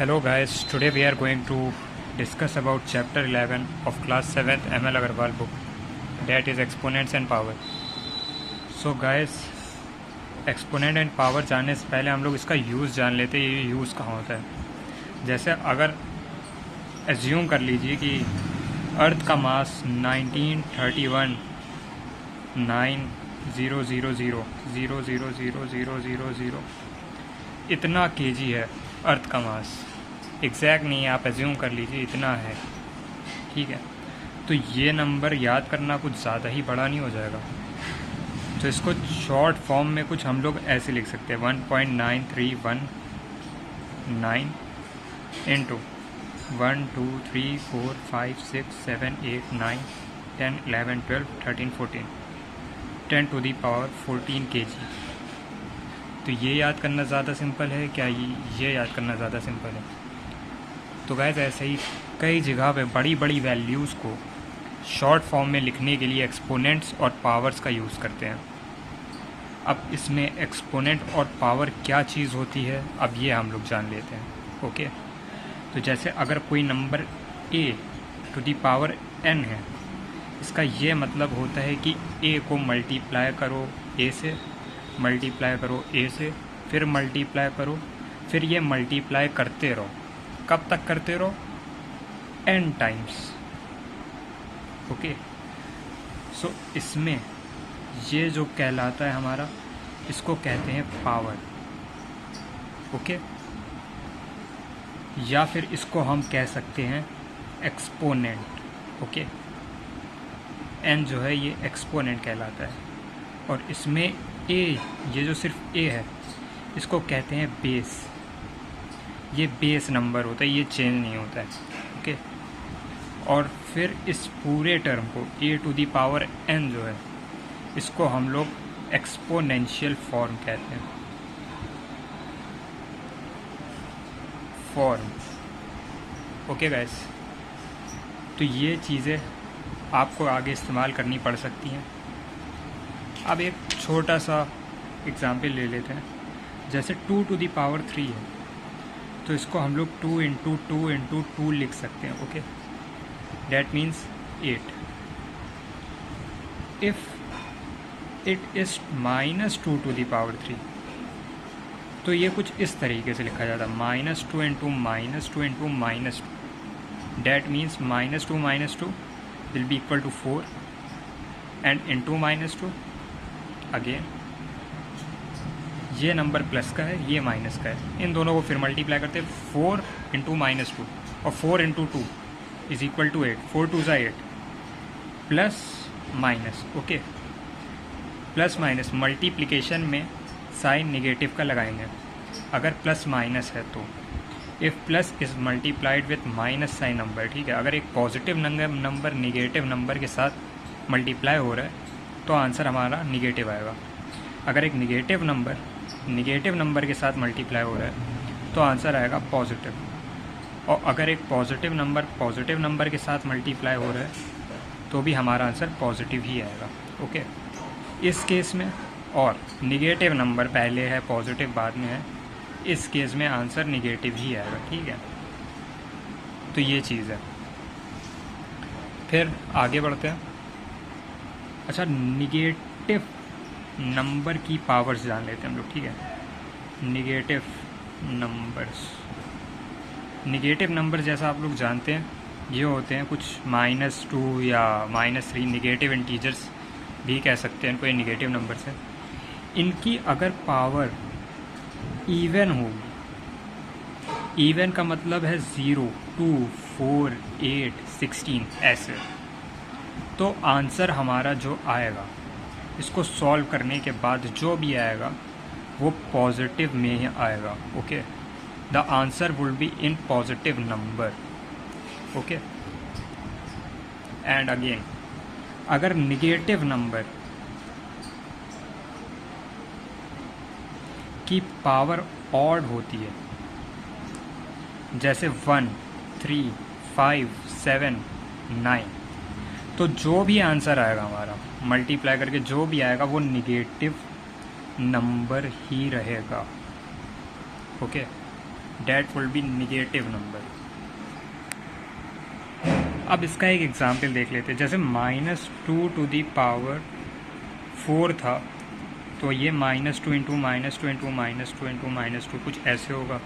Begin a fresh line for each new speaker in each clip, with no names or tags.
Hello guys, today we are going to discuss about chapter 11 of class 7th ML Agarwal book, that is exponents and power. So guys, exponent and power जानने से पहले हम लोग इसका use जान लेते हैं, ये यूज़ कहाँ होता है। जैसे अगर एज्यूम कर लीजिए कि अर्थ का मास 1931 9,000,000,000 इतना केजी है अर्थ का मास। एग्जैक्ट नहीं है, आप एज्यूम कर लीजिए इतना है, ठीक है। तो ये नंबर याद करना कुछ ज़्यादा ही बड़ा नहीं हो जाएगा। तो इसको शॉर्ट फॉर्म में कुछ हम लोग ऐसे लिख सकते हैं 1.9319 into 1 2 3 4 5 6 7 8 9 10 11 12 13 14 10 to the power 14 kg। तो ये याद करना ज़्यादा सिंपल है क्या? ये याद करना ज़्यादा सिंपल है। तो गाइस ऐसे ही कई जगह पे बड़ी बड़ी वैल्यूज़ को शॉर्ट फॉर्म में लिखने के लिए एक्सपोनेंट्स और पावर्स का यूज़ करते हैं। अब इसमें एक्सपोनेंट और पावर क्या चीज़ होती है, अब ये हम लोग जान लेते हैं। ओके, तो जैसे अगर कोई number a to the power n है, इसका ये मतलब होता है कि a को मल्टीप्लाई करो a से, मल्टीप्लाई करो a से, फिर मल्टीप्लाई करो, फिर ये मल्टीप्लाई करते रहो। कब तक करते रहो? n times. ओके, सो इसमें ये जो कहलाता है हमारा, इसको कहते हैं पावर। ओके, या फिर इसको हम कह सकते हैं एक्सपोनेंट। ओके, n जो है ये एक्सपोनेंट कहलाता है। और इसमें a, ये जो सिर्फ a है, इसको कहते हैं बेस। ये बेस नंबर होता है, ये चेंज नहीं होता है। ओके, और फिर इस पूरे टर्म को a to the power n जो है, इसको हम लोग एक्सपोनेंशियल फॉर्म कहते हैं। फॉर्म। ओके गाइस, तो ये चीज़ें आपको आगे इस्तेमाल करनी पड़ सकती हैं। अब एक छोटा सा एग्जाम्पल ले लेते हैं। जैसे 2 टू दी पावर 3 है, तो इसको हम लोग 2 इंटू 2 इंटू 2 लिख सकते हैं। Okay, that means 8. If it is minus 2 to the power 3, तो ये कुछ इस तरीके से लिखा जाता है -2 into -2 into -2। that means -2 will be equal to 4 and into -2 again। ये नंबर प्लस का है, ये माइनस का है, इन दोनों को फिर मल्टीप्लाई करते हैं 4 इंटू -2 और 4 इंटू 2 इज इक्वल टू 8। 4 2 ज़ा 8 plus minus. Okay, plus minus multiplication में साइन नेगेटिव का लगाएंगे अगर प्लस माइनस है तो। If plus is multiplied with minus sign number, ठीक है। अगर एक पॉजिटिव नंबर नेगेटिव नंबर के साथ मल्टीप्लाई हो रहा है तो आंसर हमारा निगेटिव आएगा। अगर एक नेगेटिव नंबर के साथ मल्टीप्लाई हो रहा है तो आंसर आएगा पॉजिटिव। और अगर एक पॉजिटिव नंबर के साथ मल्टीप्लाई हो रहा है तो भी हमारा आंसर पॉजिटिव ही आएगा। ओके, इस केस में, और नेगेटिव नंबर पहले है, पॉजिटिव बाद में है, इस केस में आंसर नेगेटिव ही आएगा। ठीक है, तो ये चीज़ है। फिर आगे बढ़ते हैं। अच्छा, नेगेटिव नंबर की पावर्स जान लेते हैं हम लोग, ठीक है। नेगेटिव नंबर जैसा आप लोग जानते हैं, ये होते हैं कुछ -2 या -3, नेगेटिव इंटीजर्स भी कह सकते हैं इनको, ये नेगेटिव नंबर्स हैं। इनकी अगर पावर इवन होगी, इवन का मतलब है 0 2 4 8 16 ऐसे, तो आंसर हमारा जो आएगा, इसको सॉल्व करने के बाद जो भी आएगा वो पॉजिटिव में ही आएगा। Okay, the answer will be in positive number. Okay, and again अगर नेगेटिव नंबर की पावर ऑड होती है, जैसे 1 3 5 7 9, तो जो भी आंसर आएगा हमारा मल्टीप्लाई करके जो भी आएगा वो नेगेटिव नंबर ही रहेगा। Okay, that will be negative number. अब इसका एक एग्जाम्पल देख लेते हैं. जैसे -2 to the power 4 था, तो ये -2 इंटू -2 इंटू -2 इंटू -2 कुछ ऐसे होगा.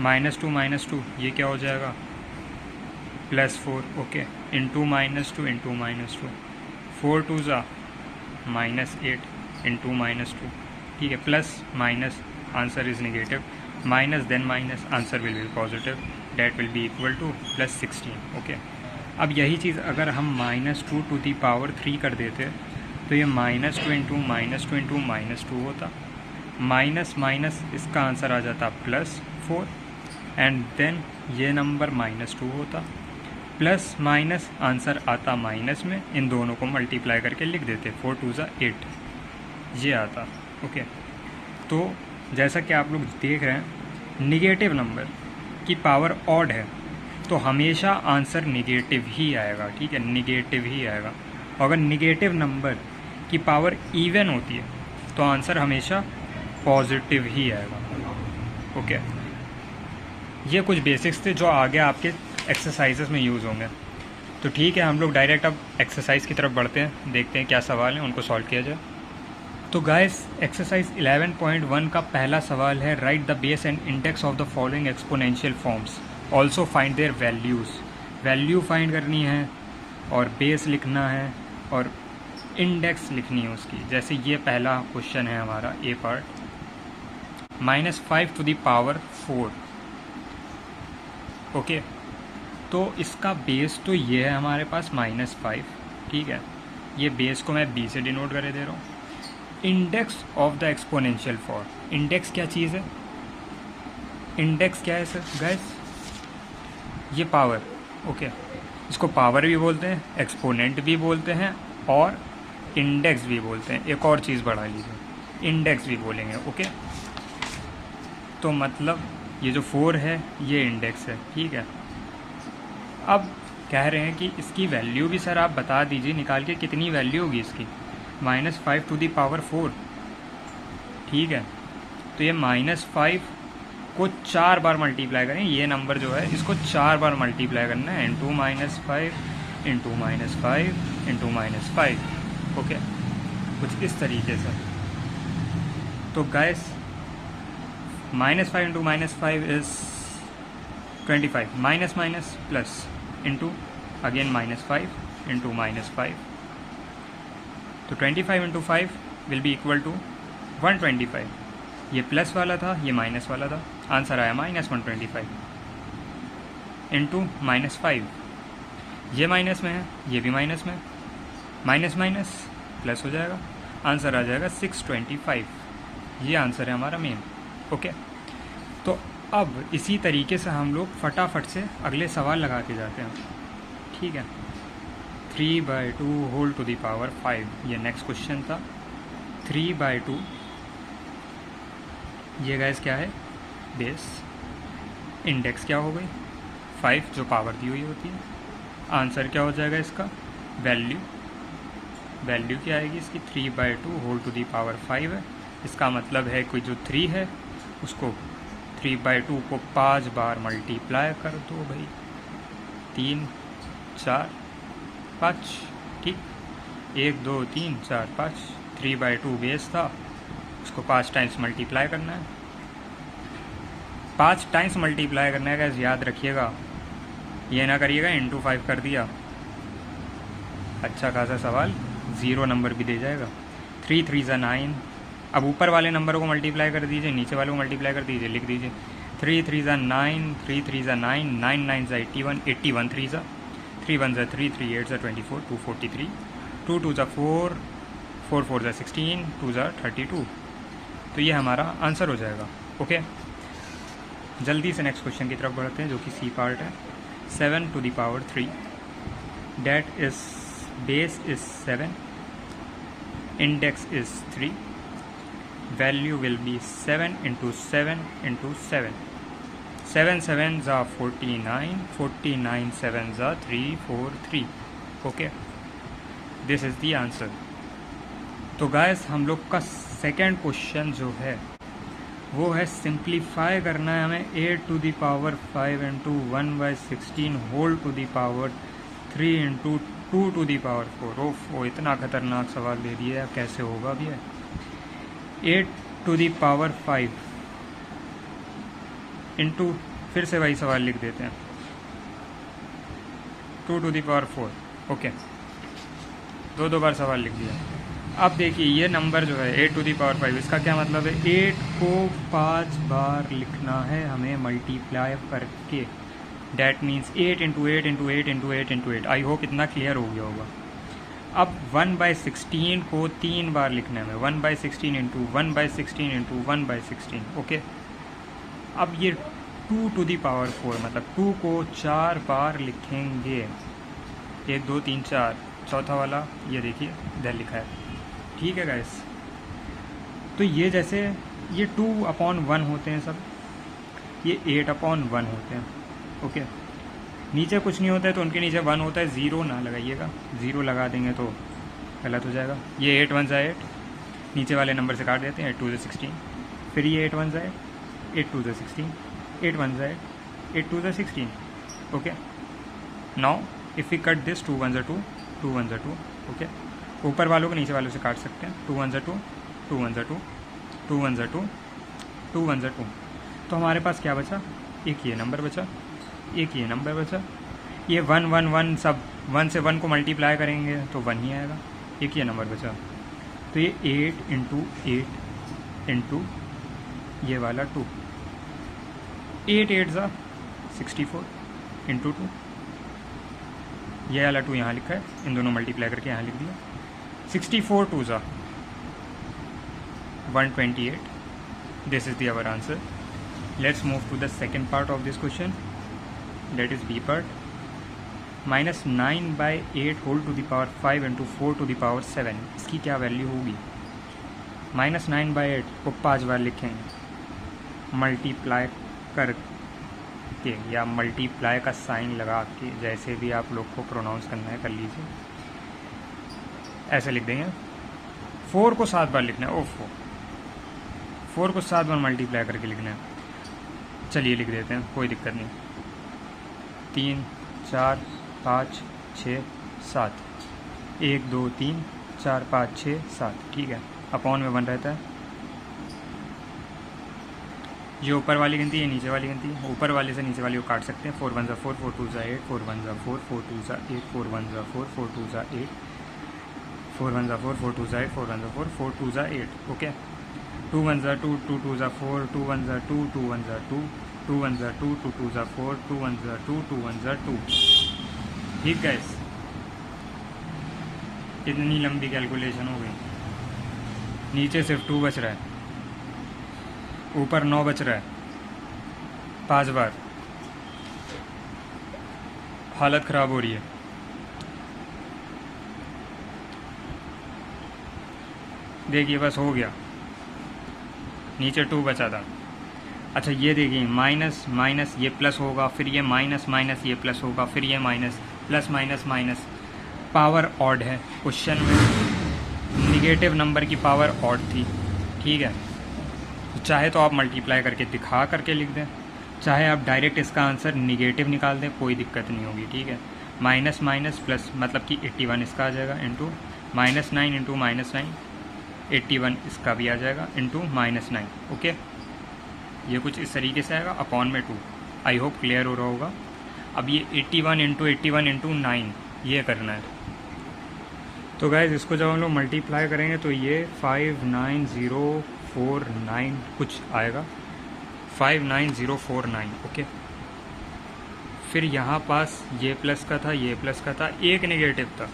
-2 ये क्या हो जाएगा, +4. ओके, इंटू -2 इंटू -2, 4 2 ज़ा -8 इंटू -2. ठीक है, plus minus answer is negative, minus then minus answer will be positive, that will be equal to +16. Okay, अब यही चीज़ अगर हम -2 to the power 3 कर देते तो ये -2 इंटू -2 इंटू -2 होता. माइनस माइनस इसका आंसर आ जाता +4 एंड देन ये नंबर -2 होता. प्लस माइनस आंसर आता माइनस में, इन दोनों को मल्टीप्लाई करके लिख देते. 4 2 ज़ा 8 ये आता. ओके, तो जैसा कि आप लोग देख रहे हैं, निगेटिव नंबर की पावर ऑड है तो हमेशा आंसर निगेटिव ही आएगा. ठीक है, निगेटिव ही आएगा. अगर निगेटिव नंबर की पावर इवन होती है तो आंसर हमेशा पॉजिटिव ही आएगा. ओके, ये कुछ बेसिक्स थे जो आगे आपके एक्सरसाइजेस में यूज़ होंगे. तो ठीक है, हम लोग डायरेक्ट अब एक्सरसाइज की तरफ बढ़ते हैं, देखते हैं क्या सवाल है, उनको सॉल्व किया जाए. तो गाइस, एक्सरसाइज 11.1 का पहला सवाल है, write the base and index of the following exponential forms, also find their values. Value find करनी है और बेस लिखना है और इंडेक्स लिखनी है उसकी. जैसे ये पहला क्वेश्चन है हमारा, A part, -5 to the power 4. Okay, तो इसका बेस तो ये है हमारे पास -5. ठीक है, ये बेस को मैं b से डिनोट करे दे रहा हूँ. Index of the exponential form, index क्या चीज़ है, इंडेक्स क्या है सर गाइस, ये पावर. ओके, इसको पावर भी बोलते हैं, एक्सपोनेंट भी बोलते हैं और इंडेक्स भी बोलते हैं. एक और चीज़ बढ़ा लीजिए, इंडेक्स भी बोलेंगे. ओके, तो मतलब ये जो 4 है ये इंडेक्स है. ठीक है, अब कह रहे हैं कि इसकी वैल्यू भी सर आप बता दीजिए निकाल के, कितनी वैल्यू होगी इसकी. -5 to the power 4. ठीक है, तो ये -5 को 4 बार मल्टीप्लाई करें. ये नंबर जो है इसको 4 बार मल्टीप्लाई करना है, इंटू -5 इंटू -5 इंटू -5. ओके, कुछ इस तरीके से. तो guys, -5 into -5 is 25, minus minus plus into again -5 into -5. तो 25 into 5 will be equal to 125. ये प्लस वाला था, ये माइनस वाला था, आंसर आया -125 इंटू -5. ये माइनस में है, ये भी माइनस में, माइनस माइनस प्लस हो जाएगा, आंसर आ जाएगा 625. ये आंसर है हमारा मेन. ओके, तो अब इसी तरीके से हम लोग फटाफट से अगले सवाल लगा के जाते हैं. ठीक है, 3/2 होल टू द पावर 5, ये नेक्स्ट क्वेश्चन था. 3/2 ये गाइस क्या है, बेस. इंडेक्स क्या हो गई, 5 जो पावर दी हुई होती है. आंसर क्या हो जाएगा इसका, वैल्यू. वैल्यू क्या आएगी इसकी, 3/2 होल टू द पावर 5 है. इसका मतलब है कोई जो 3 है उसको 3/2 को 5 बार मल्टीप्लाई कर दो भाई. 3 4 5. ठीक, 1 2 3 4 5. 3/2 बेस था, उसको 5 टाइम्स मल्टीप्लाई करना है. 5 टाइम्स मल्टीप्लाई करना है गाइस, याद रखिएगा, ये ना करिएगा इंटू 5 कर दिया. अच्छा खासा सवाल 0 नंबर भी दे जाएगा. 3 3 ज़ा 9. अब ऊपर वाले नंबर को मल्टीप्लाई कर दीजिए, नीचे वाले को मल्टीप्लाई कर दीजिए, लिख दीजिए 3 3 ज़ा 9, 3 3 ज़ा 9, 9 9 ज़ा 81, 81 3 ज़ा 3 1 ज़ा 3, 3 8 ज़ा 24, 243, 2 2 ज़ा 4, 4 4 ज़ा 16, 2 ज़ा 32. तो ये हमारा आंसर हो जाएगा. ओके, जल्दी से नेक्स्ट क्वेश्चन की तरफ बढ़ते हैं जो कि सी पार्ट है. 7 to the power 3, that is base is 7, index is 3, value will be 7 into 7 into 7. 7 7 ज़ा 49, 49 7 ज़ा 343. Okay, this is the answer. तो गाइस, हम लोग का सेकेंड क्वेश्चन जो है वो है सिंप्लीफाई करना है हमें 8 to the power 5 into 1/16 whole to the power 3 into 2 to the power 4। ओफ, वो इतना खतरनाक सवाल दे दिया है, कैसे होगा भी है। 8 टू दी पावर 5 इंटू, फिर से वही सवाल लिख देते हैं, 2 टू दी पावर 4। ओके, दो बार सवाल लिख दिया। अब देखिए ये नंबर जो है 8 टू दी पावर 5, इसका क्या मतलब है, 8 को 5 बार लिखना है हमें मल्टीप्लाई करके। That means 8 into 8 into 8 into 8 into 8। I hope इतना क्लियर हो गया होगा। अब 1/16 को 3 बार लिखना है हमें, 1/16 इंटू 1/16 इंटू 1/16। ओके, अब ये 2 टू दी पावर 4 मतलब 2 को 4 बार लिखेंगे। 1 2 3 4, चौथा वाला ये देखिए इधर लिखा है। ठीक है गाइस, तो ये जैसे ये 2/1 होते हैं सब, ये 8/1 होते हैं। ओके, नीचे कुछ नहीं होता है तो उनके नीचे 1 होता है। 0 ना लगाइएगा, 0 लगा देंगे तो गलत हो जाएगा। ये 8 1 8, नीचे वाले नंबर से काट देते हैं, 8 2 16। फिर ये 8 1 8, 8 2 16, 8 1 8, 8 2 16। Okay, now if we cut this 2 1 2, 2 1 2। Okay, ऊपर वालों को नीचे वालों से काट सकते हैं। 2 1 2, 2 1 2, 2 1 2, 2 1 2। तो हमारे पास क्या बचा, एक ये नंबर बचा, एक ये नंबर बचा। ये 1 1 1 सब 1 से 1 को मल्टीप्लाई करेंगे तो 1 ही आएगा। एक ये नंबर बचा, तो ये 8 इंटू 8 इंटू ये वाला 2, 8 8 ज़ा 64 इंटू 2। ये वाला 2 यहाँ लिखा है, इन दोनों मल्टीप्लाई करके यहाँ लिख दिया। 64 2 ज़ा 128। This is the our answer. Let's move to the second part of this question, that is B part। -9/8 whole to the power 5 into 4 to the power 7, इसकी क्या वैल्यू होगी। -9/8 को 5 बार लिखेंगे मल्टीप्लाई करके, या मल्टीप्लाई का साइन लगा के, जैसे भी आप लोग को प्रोनाउंस करना है कर लीजिए, ऐसे लिख देंगे। 4 को 7 बार लिखना है। ओफो, 4 को 7 बार मल्टीप्लाई करके लिखना है। चलिए लिख देते हैं, कोई दिक्कत नहीं। 3 4 5 6 7, 1 2 3 4 5 6 7। ठीक है, अपॉन में 1 रहता है। ये ऊपर वाली गिनती है, नीचे वाली गिनती है। ऊपर वाले से नीचे वाली को काट सकते हैं। 4 1 ज़ा 4, 4 2 ज़ा 8, 4 1 ज़ा 4, 4 2 ज़ा 8, 4 1 ज़ा 4, 4 2 ज़ा 8, 4 1 ज़ा 4, 4 2 ज़ा 8, 4 1 ज़ा 4, 4 2 ज़ा 8। ओके, 2 1 ज़ा 2, 2 2 ज़ा 4, 2 1 ज़ा 2, 2 1 ज़ा 2, 2 1 ज़ा 2, 2 2 ज़ा 4, 2 1 ज़ा 2, 2 1 ज़ा 2। ठीक गाइस, इतनी लंबी कैलकुलेशन हो गई। नीचे सिर्फ 2 बच रहा है, ऊपर 9 बच रहा है। 5 बार, हालत ख़राब हो रही है। देखिए बस हो गया, नीचे 2 बचा था। अच्छा ये देखिए, माइनस माइनस ये प्लस होगा, फिर ये माइनस माइनस ये प्लस होगा, फिर ये minus, plus minus minus. Power odd है, क्वेश्चन में निगेटिव नंबर की पावर ऑड थी। ठीक है, तो चाहे तो आप मल्टीप्लाई करके दिखा करके लिख दें, चाहे आप डायरेक्ट इसका आंसर निगेटिव निकाल दें, कोई दिक्कत नहीं होगी। ठीक है, माइनस माइनस प्लस मतलब कि 81 इसका आ जाएगा, इंटू -9 इंटू -9, 81 इसका भी आ जाएगा, इंटू -9। ओके, ये कुछ इस तरीके से आएगा, अपॉन में 2। आई होप क्लियर हो रहा होगा। अब ये 81 इंटू 81 इंटू 9 ये करना है। तो गाइज इसको जब हम लोग मल्टीप्लाई करेंगे तो ये 59049 कुछ आएगा, 59049। ओके, फिर यहाँ पास ये प्लस का था, ये प्लस का था, एक नेगेटिव था।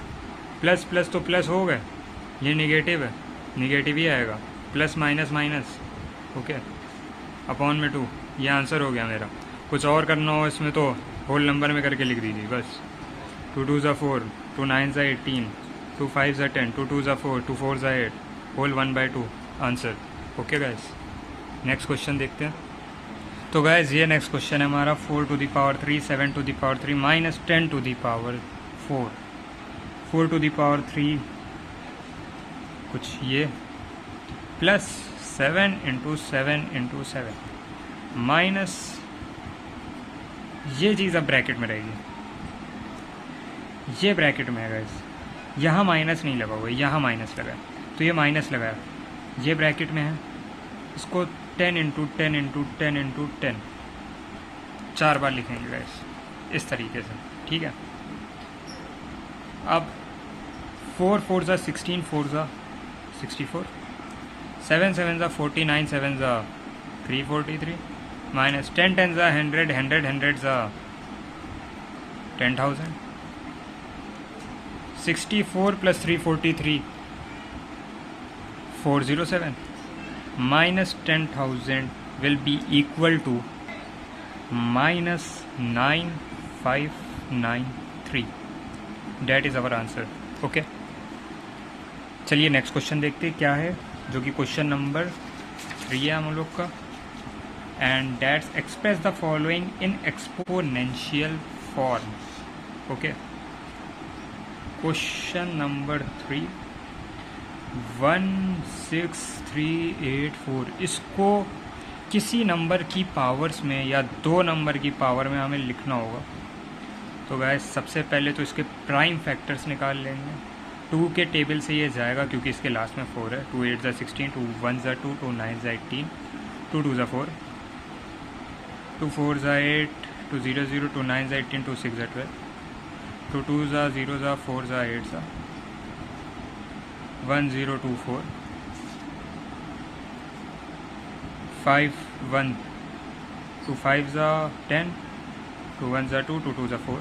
प्लस प्लस तो प्लस हो गए, ये नेगेटिव है, नेगेटिव ही आएगा, plus minus minus. Okay, upon में 2, ये आंसर हो गया मेरा। कुछ और करना हो इसमें तो होल नंबर में करके लिख दीजिए बस। 2 2 ज़ा 4, 2 9 ज़ा 18, 2 5 ज़ा 10, 2 2 ज़ा 4, 2 4 ज़ा 8, whole 1/2 answer. Okay guys, next question देखते हैं। तो गाइस ये नेक्स्ट क्वेश्चन है हमारा 4 to the power 3, 7 to the power 3, minus 10 to the power 4, 4 to the power 3 कुछ ये, प्लस 7 इंटू 7 इंटू 7 माइनस, ये चीज़ अब ब्रैकेट में रहेगी, ये ब्रैकेट में है गाइस, यहाँ माइनस नहीं लगा हुआ, यहाँ माइनस लगा है, तो ये माइनस लगा है, ये ब्रैकेट में है, इसको 10 इंटू 10 इंटू 10 इंटू 10 4 बार लिखेंगे गाइस इस तरीके से, ठीक है। अब 4 4 ज़ा 16, 4 ज़ा 64, 7 7 ज़ा 49, 7 ज़ा 343, माइनस 10 10 ज़ा 100, 100 100 ज़ा 10,000, 64 plus 343 407, minus 10,000 will be equal to minus 9593. That is our answer. Okay. चलिए नेक्स्ट क्वेश्चन देखते हैं क्या है, जो कि क्वेश्चन नंबर 3 है हम लोग का। And that's express the following in exponential form. Okay, question number 3, 16384, इसको किसी नंबर की पावर्स में या 2 नंबर की पावर में हमें लिखना होगा। तो गाइस सबसे पहले तो इसके प्राइम फैक्टर्स निकाल लेंगे। 2 के टेबल से ये जाएगा क्योंकि इसके लास्ट में 4 है। 2 8 ज़ा 16, 2 1 ज़ा 2, 2 9 ज़ा 18, 2 2 ज़ा 4, 2 4 ज़ा 8, 2 0 0, 2 9 ज़ा 18, 2 6 ज़ा 12, 2 2 ज़ा 0 ज़ा 4 ज़ा 8 ज़ा 1024, 5 1, 2 5 ज़ा 10, 2 1 ज़ा 2, 2 2 ज़ा 4,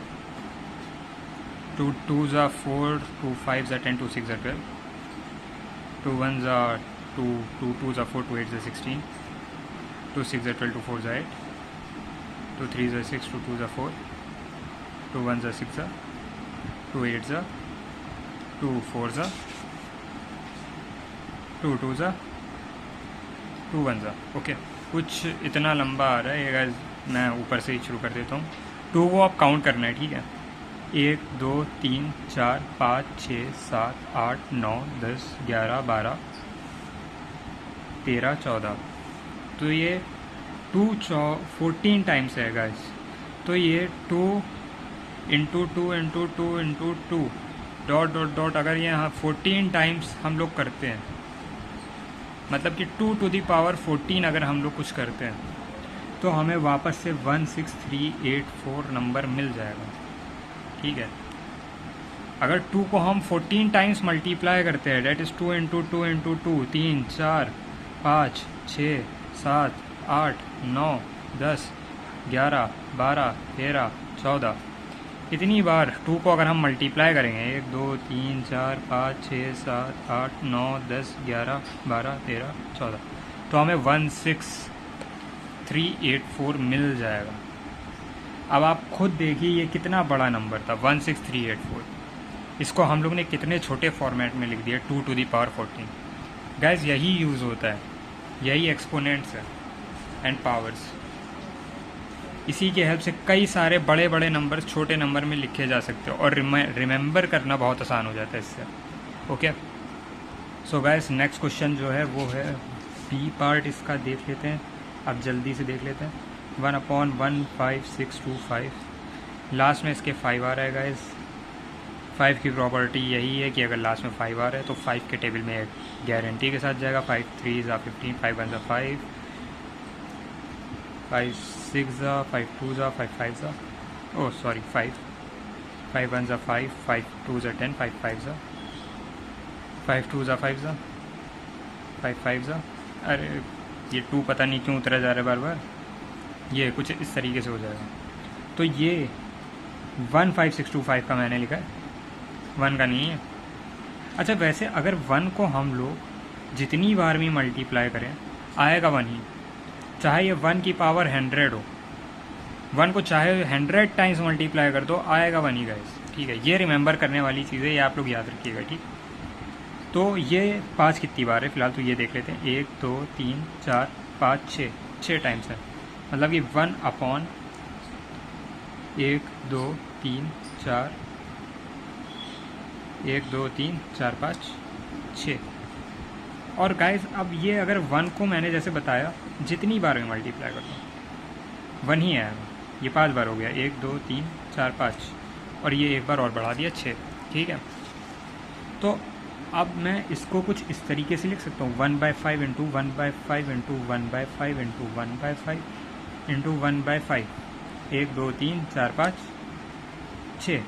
2 2 ज़ा 4, 2 5 ज़ा 10, 2 6 ज़ा 12, 2 1 ज़ा 2, 2 2 ज़ा 4, 2 8 ज़ा 16, 2 6 ज़ा 12, 2 4 ज़ा 8, 2 3 ज़ा 6, 2 2 ज़ा 4, 2 1 ज़ा 6 ज़ा, 2 8 ज़ा, 2 4 ज़ा, 2 2 ज़ा, 2 1 ज़ा। ओके, कुछ इतना लंबा आ रहा है ये गाइस, मैं ऊपर से ही शुरू कर देता हूँ। 2 को आप काउंट करना है, ठीक है। 1 2 3 4 5 6 7 8 9 10 11 12 13 14, तो ये 2 14 टाइम्स है गाइस। तो ये 2 into 2 into 2 into 2 dot dot dot, अगर ये 14 टाइम्स हम लोग करते हैं, मतलब कि 2 टू दी पावर 14 अगर हम लोग कुछ करते हैं, तो हमें वापस से 16384 नंबर मिल जाएगा, ठीक है। अगर 2 को हम 14 टाइम्स मल्टीप्लाई करते हैं, डेट इज़ 2 इंटू 2 इंटू 2, 3 4 5 6 7 8 9 10 11 12 13 14, इतनी बार 2 को अगर हम मल्टीप्लाई करेंगे, 1 2 3 4 5 6 7 8 9 10 11 12 13 14, तो हमें 16384 मिल जाएगा। अब आप खुद देखिए ये कितना बड़ा नंबर था, 16384। इसको हम लोग ने कितने छोटे फॉर्मेट में लिख दिया, 2 टू दी पावर 14। गाइस यही यूज़ होता है, यही एक्सपोनेंट्स है एंड पावर्स। इसी के हेल्प से कई सारे बड़े बड़े नंबर छोटे नंबर में लिखे जा सकते हो, और रिमेंबर करना बहुत आसान हो जाता है इससे। Okay, so guys next question जो है वो है बी पार्ट, इसका देख लेते हैं। अब जल्दी से देख लेते हैं। 1/15625, लास्ट में इसके 5 आ रहा है गाइस। 5 की प्रॉपर्टी यही है कि अगर लास्ट में 5 आ रहा है तो 5 के टेबल में गारंटी के साथ जाएगा। 5 3 ज़ा 15, 5 1 ज़ा 5, 5 6 ज़ा, 5 2 ज़ा, 5 5 ज़ा, ओह सॉरी 5 1 ज़ा 5, 5 2 ज़ा 10, 5 5 ज़ा, 5 2 ज़ा 5 ज़ा, 5 5 ज़ा। अरे ये 2 पता नहीं क्यों उतरा जा रहा है बार बार, ये कुछ इस तरीके से हो जाएगा। तो ये 15625 का मैंने लिखा है, 1 का नहीं है। अच्छा वैसे अगर 1 को हम लोग जितनी बार भी मल्टीप्लाई करें आएगा 1 ही, चाहे ये 1 की पावर 100 हो। 1 को चाहे 100 टाइम्स मल्टीप्लाई कर दो आएगा 1 ही गाइस, ठीक है। ये रिमेंबर करने वाली चीज़ें ये आप लोग याद रखिएगा, ठीक। तो ये 5 कितनी बार है फिलहाल, तो ये देख लेते हैं। 1 2 3 4 5 6 टाइम्स है, मतलब कि 1 अपॉन 1 2 3 4 1 2 3 4 5 6, और गाइस अब ये अगर 1 को मैंने जैसे बताया जितनी बार मैं मल्टीप्लाई करता हूँ 1 ही आएगा। ये 5 बार हो गया, 1 2 3 4 5, और ये एक बार और बढ़ा दिया 6। ठीक है, तो अब मैं इसको कुछ इस तरीके से लिख सकता हूँ 1/5 इंटू 1/5 इंटू 1/5 इंटू 1/5 इंटू 1/5, 1 2 3 4 5 6।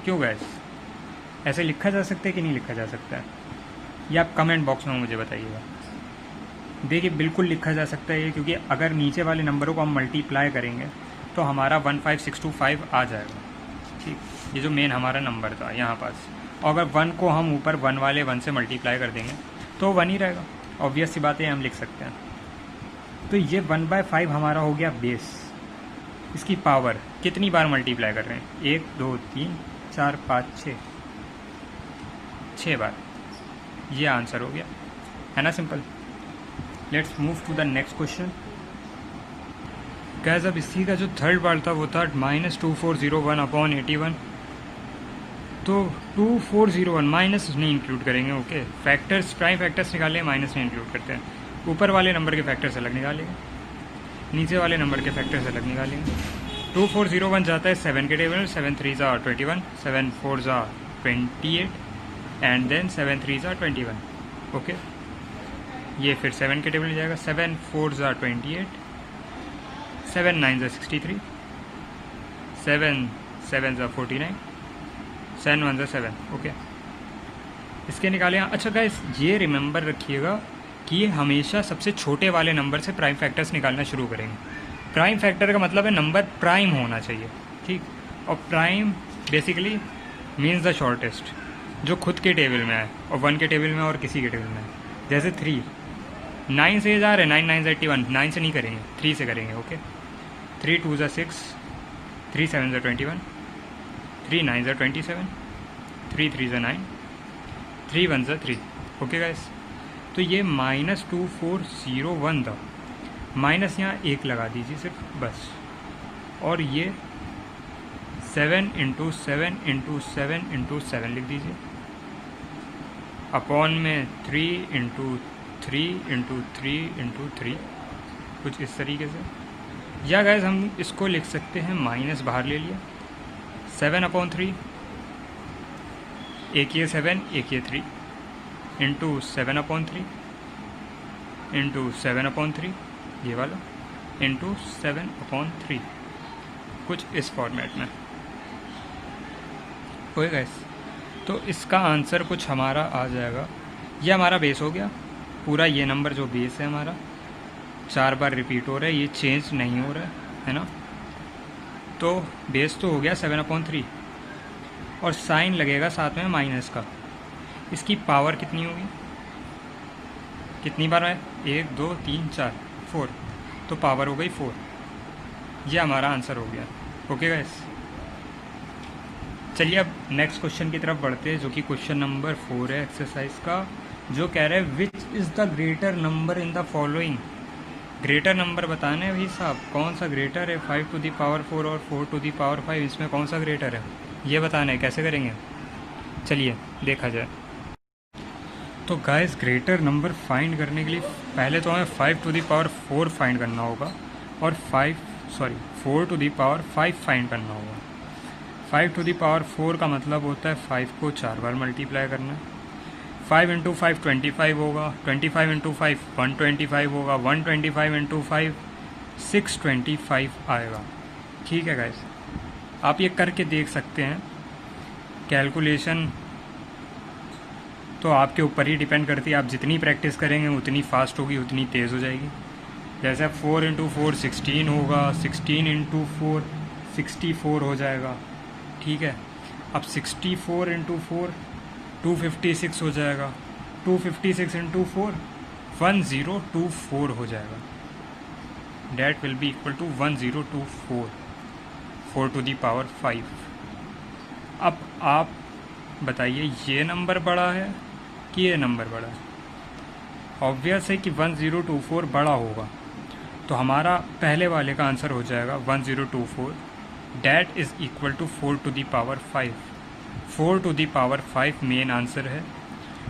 क्यों गैस, ऐसे लिखा जा सकता है कि नहीं लिखा जा सकता है? ये आप कमेंट बॉक्स में मुझे बताइएगा। देखिए बिल्कुल लिखा जा सकता है, क्योंकि अगर नीचे वाले नंबरों को हम मल्टीप्लाई करेंगे तो हमारा 15625 आ जाएगा। ठीक, ये जो मेन हमारा नंबर था यहाँ पास, और अगर 1 को हम ऊपर 1 वाले 1 से मल्टीप्लाई कर देंगे तो 1 ही रहेगा। ऑब्वियस सी बात है, हम लिख सकते हैं। तो ये 1/5 हमारा हो गया बेस। इसकी पावर कितनी बार मल्टीप्लाई कर रहे हैं? 1 2 3 4 5 6 बार। ये आंसर हो गया, है ना, simple. Let's move to the next question. Guys अब इसी का जो थर्ड पार्ट था वो था -2401 अपॉन 81। तो 2401 माइनस नहीं इंक्लूड करेंगे, ओके। फैक्टर्स, प्राइम फैक्टर्स निकाले, माइनस नहीं इंक्लूड करते हैं। ऊपर वाले नंबर के फैक्टर्स अलग निकालेंगे, नीचे वाले नंबर के फैक्टर्स अलग निकालेंगे। 2401 जाता है 7 के टेबल में, 7 3 21, 7 4 28 एंड देन 7 3 21, ओके। ये फिर 7 के टेबल में जाएगा, 7 4 28, 7 9 63, 7 7 49, 7 1 7, ओके। इसके निकाले। अच्छा गाइस ये रिमेंबर रखिएगा कि ये हमेशा सबसे छोटे वाले नंबर से प्राइम फैक्टर्स निकालना शुरू करेंगे। प्राइम फैक्टर का मतलब है नंबर प्राइम होना चाहिए, ठीक। और prime basically means the shortest, जो खुद के टेबल में है और 1 के टेबल में और किसी के टेबल में है। जैसे 3 9 से जा रहे हैं, 9 9 81, 9 से नहीं करेंगे, 3 से करेंगे, ओके। 3 2 6, 3 7 21, 3 9 27, 3 3 9, 3 1 3, okay guys. तो ये -2401 था, माइनस यहाँ 1 लगा दीजिए सिर्फ, बस। और ये 7 इंटू 7 इंटू 7 इंटू 7 लिख दीजिए, अपॉन में 3 इंटू 3 इंटू 3 इंटू 3, कुछ इस तरीके से। या गाइस हम इसको लिख सकते हैं, माइनस बाहर ले लिया, 7/3, एक ये 7 एक ये 3 इंटू 7/3 इंटू 7/3, ये वाला इंटू 7/3, कुछ इस फॉर्मेट में होगा गाइस। तो इसका आंसर कुछ हमारा आ जाएगा, ये हमारा बेस हो गया पूरा। ये नंबर जो बेस है हमारा 4 बार रिपीट हो रहा है, ये चेंज नहीं हो रहा है ना। तो बेस तो हो गया 7/3, और साइन लगेगा साथ में माइनस का। इसकी पावर कितनी होगी, कितनी बार है? 1 2 3 4 4, तो पावर हो गई 4। ये हमारा आंसर हो गया, ओके गाइस। चलिए अब नेक्स्ट क्वेश्चन की तरफ बढ़ते हैं, जो कि क्वेश्चन नंबर 4 है एक्सरसाइज का, जो कह रहा है which is the greater number in the following. Greater number बताना है भाई साहब, कौन सा ग्रेटर है? 5 टू द पावर 4 और 4 टू द पावर 5, इसमें कौन सा ग्रेटर है ये बताना है। कैसे करेंगे, चलिए देखा जाए। तो गाइस ग्रेटर नंबर फाइंड करने के लिए पहले तो हमें 5 टू द पावर 4 फाइंड करना होगा, और 4 टू द पावर 5 फाइंड करना होगा। 5 टू द पावर 4 का मतलब होता है 5 को 4 बार मल्टीप्लाई करना है। 5 इंटू 5 25 होगा, 25 इंटू 5 125 होगा, 125 इंटू 5 625 आएगा। ठीक है गाइस, आप ये करके देख सकते हैं। कैलकुलेशन तो आपके ऊपर ही डिपेंड करती है, आप जितनी प्रैक्टिस करेंगे उतनी फास्ट होगी, उतनी तेज़ हो जाएगी। जैसे 4 इंटू 4 16 होगा, 16 इंटू 4 64 हो जाएगा। ठीक है, अब 64 इंटू 4 256 हो जाएगा, 256 इंटू 4 1024 हो जाएगा। That will be equal to 1024, 4 to the power 5। अब आप बताइए ये नंबर बड़ा है कि ये नंबर बड़ा है? ऑब्वियस है कि 1024 बड़ा होगा, तो हमारा पहले वाले का आंसर हो जाएगा 1024, that is equal to 4 to the power 5। 4 to the power 5 main answer है,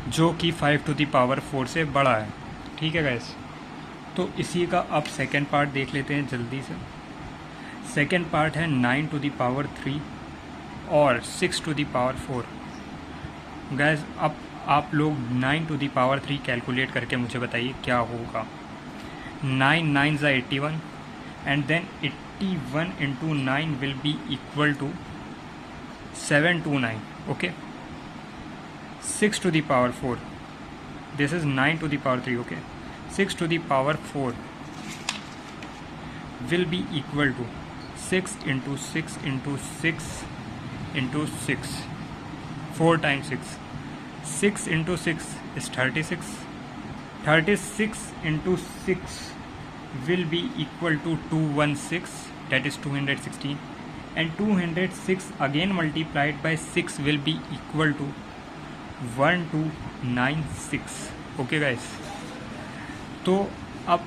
जो कि 5 टू द पावर 4 से बड़ा है। ठीक है गाइस, तो इसी का अब सेकेंड पार्ट देख लेते हैं जल्दी से। सेकेंड पार्ट है 9 टू द पावर 3 और 6 टू द पावर 4। गाइस अब आप लोग 9 टू द पावर 3 कैलकुलेट करके मुझे बताइए क्या होगा। 9 9 ज़ा 81 and then 81 into 9 will be equal to 729। ओके, 6 to the power 4, this is 9 to the power 3। Okay, 6 to the power 4 will be equal to 6 into 6 into 6 into 6, 4 times 6, 6 into 6 is 36, 36 into 6 will be equal to 216, that is 216, and 206 again multiplied by 6 will be equal to 1296। okay guys, तो अब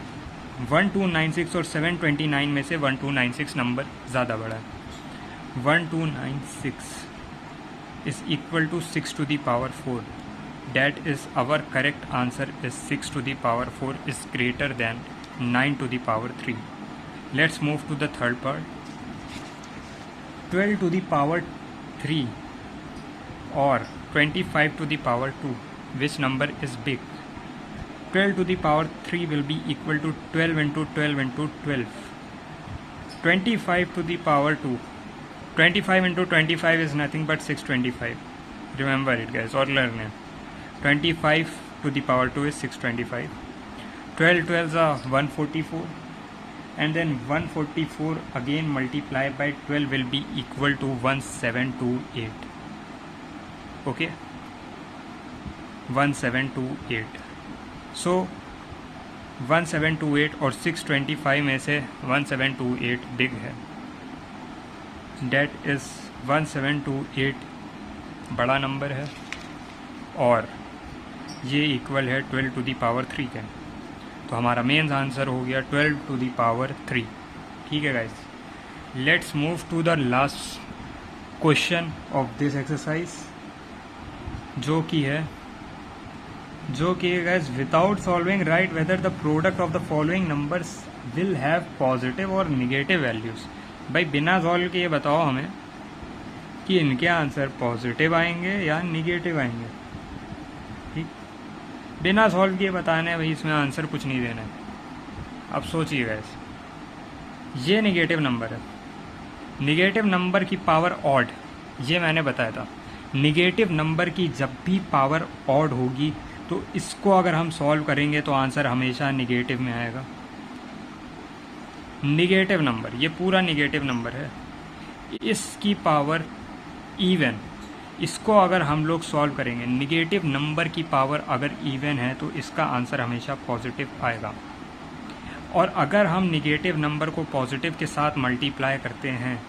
1296 और 729 में से 1296 number ज़्यादा बड़ा है। 1296 is equal to 6 to the power 4, that is our correct answer is 6 to the power 4 is greater than 9 to the power 3। Let's move to the third part. 12 to the power 3 और 25 to the power 2, which number is big? 12 to the power 3 will be equal to 12 into 12 into 12. 25 to the power 2, 25 into 25 is nothing but 625. Remember it guys, or learn it. 25 to the power 2 is 625. 12 12s are 144, and then 144 again multiplied by 12 will be equal to 1728. okay, 1728। so 1728 और 625 में से 1728 big है, that is 1728 बड़ा number है और ये equal है 12 to the power 3 के। तो हमारा मेन आंसर हो गया 12 टू द पावर 3। ठीक है guys, let's move to the last question of this exercise, जो कि है guys, without solving write whether the product of the following numbers will have positive और निगेटिव वैल्यूज़। भाई बिना सॉल्व के ये बताओ हमें कि इनके आंसर पॉजिटिव आएंगे या निगेटिव आएंगे। ठीक, बिना सॉल्व किए बताना है भाई, इसमें आंसर कुछ नहीं देना है। अब सोचिए गाइस, ये निगेटिव नंबर है, निगेटिव नंबर की पावर ऑड, ये मैंने बताया था। निगेटिव नंबर की जब भी पावर ऑड होगी तो इसको अगर हम सॉल्व करेंगे तो आंसर हमेशा निगेटिव में आएगा। निगेटिव नंबर, ये पूरा निगेटिव नंबर है, इसकी पावर इवन, इसको अगर हम लोग सॉल्व करेंगे, निगेटिव नंबर की पावर अगर इवन है तो इसका आंसर हमेशा पॉजिटिव आएगा। और अगर हम निगेटिव नंबर को पॉजिटिव के साथ मल्टीप्लाई करते हैं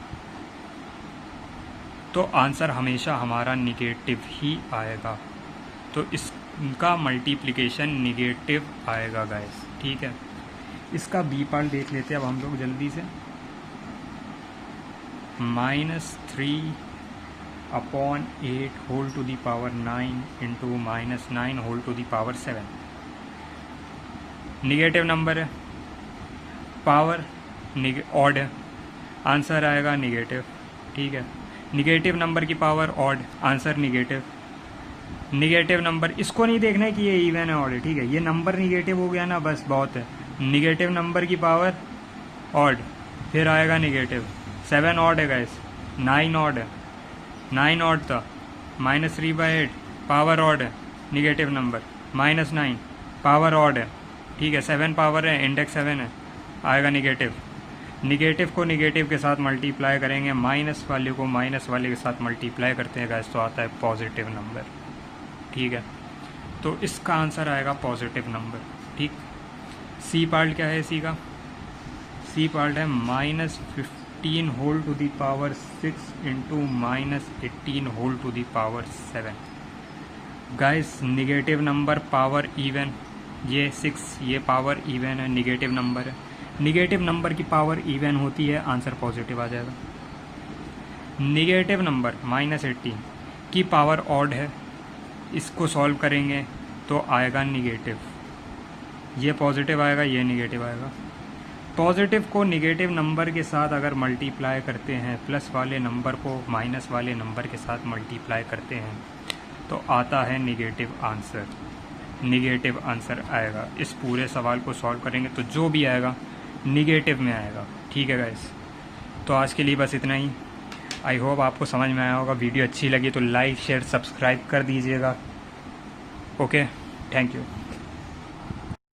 तो आंसर हमेशा हमारा निगेटिव ही आएगा। तो इसका मल्टीप्लिकेशन निगेटिव आएगा गाइस। ठीक है, इसका बी पार्ट देख लेते हैं अब हम लोग जल्दी से। -3 upon 8 whole to the power 9 into -9 whole to the power 7। Negative number है, पावर ऑड है, आंसर आएगा निगेटिव। ठीक है, निगेटिव नंबर की power odd, answer negative. Negative number, इसको नहीं देखना है कि ये इवन है ऑड है। ठीक है, ये नंबर निगेटिव हो गया ना, बस बहुत है। निगेटिव नंबर की पावर ऑड, फिर आएगा निगेटिव। 7 ऑड है गाइस, 9 ऑड है, 9 ऑड था, -3/8 पावर ऑड है, निगेटिव नंबर, -9 पावर ऑड है। ठीक है, 7 पावर है, इंडेक्स 7 है, आएगा निगेटिव। निगेटिव को निगेटिव के साथ मल्टीप्लाई करेंगे, माइनस वाले को माइनस वाले के साथ मल्टीप्लाई करते हैं गाइस, तो आता है पॉजिटिव नंबर। ठीक है, तो इसका आंसर आएगा पॉजिटिव नंबर। ठीक, सी पार्ट क्या है इसी का? सी पार्ट है -15 whole to the power 6 into -18 whole to the power 7। Guys negative number power even, ये 6 ये पावर इवन है, निगेटिव नंबर है। निगेटिव नंबर की पावर इवन होती है, आंसर पॉजिटिव आ जाएगा। निगेटिव नंबर -18 की पावर ऑड है, इसको सॉल्व करेंगे तो आएगा निगेटिव, ये पॉजिटिव आएगा, ये निगेटिव आएगा। पॉजिटिव को निगेटिव नंबर के साथ अगर मल्टीप्लाई करते हैं, प्लस वाले नंबर को माइनस वाले नंबर के साथ मल्टीप्लाई करते हैं तो आता है निगेटिव आंसर। निगेटिव आंसर आएगा। इस पूरे सवाल को सॉल्व करेंगे तो जो भी आएगा निगेटिव में आएगा। ठीक है गाइस, तो आज के लिए बस इतना ही। आई होप आपको समझ में आया होगा। वीडियो अच्छी लगी तो लाइक शेयर सब्सक्राइब कर दीजिएगा। Okay, thank you.